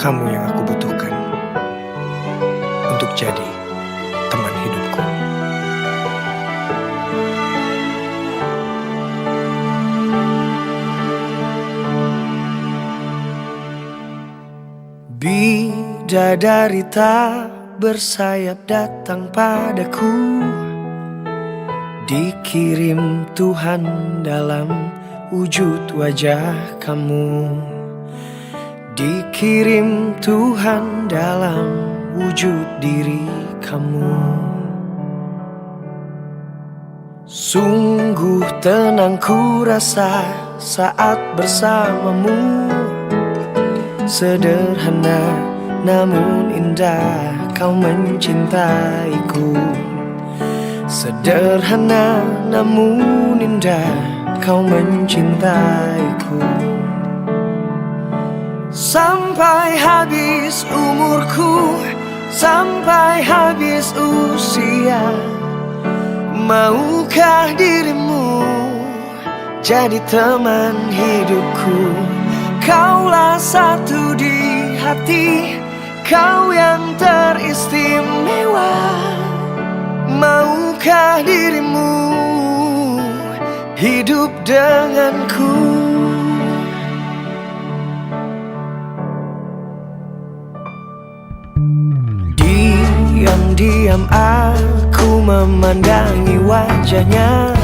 kamu yang aku butuhkan untuk jadi teman hidupku. Bidadari tak bersayap datang padaku, dikirim Tuhan dalam wujud wajah kamu. Dikirim Tuhan dalam wujud diri kamu. Sungguh tenang ku rasa saat bersamamu. Sederhana namun indah kau mencintaiku. Sederhana namun indah kau mencintaiku. Sampai habis umurku, sampai habis usia, maukah dirimu jadi teman hidupku? Kaulah satu di hati, kau yang teristimewa. Maukah dirimu hidup denganku? Diam-diam aku memandangi wajahnya.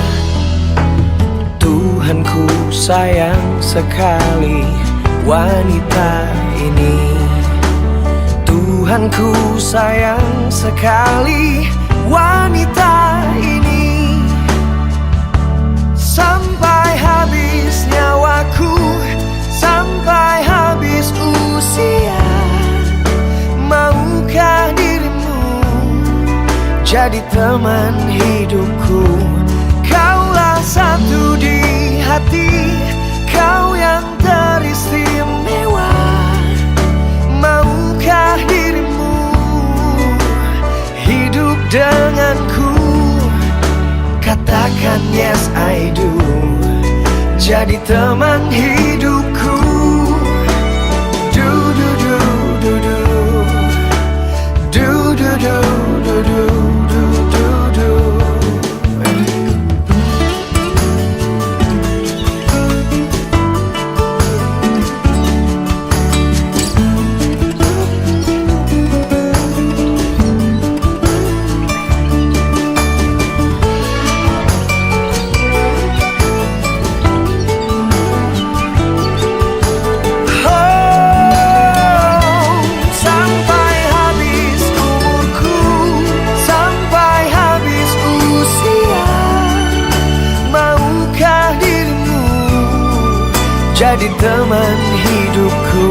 Tuhanku sayang sekali wanita ini. Tuhanku sayang sekali wanita ini. Sampai habis nyawaku, sampai habis usia, maukah dirimu jadi teman hidupku? Kaulah satu di hati, kau yang teristimewa. Maukah dirimu hidup denganku? Katakan yes I do, jadi teman hidupku. Du du du du du, du du du du du du du du. Jadi teman hidupku.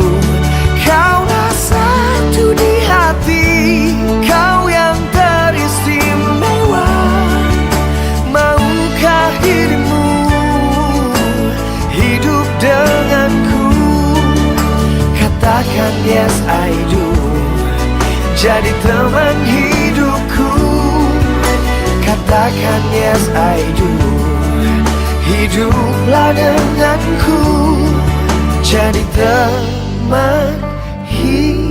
Kaulah satu di hati, kau yang teristimewa. Maukah dirimu hidup denganku? Katakan yes I do, jadi teman hidupku. Katakan yes I do, hiduplah denganku, jadi teman hidup.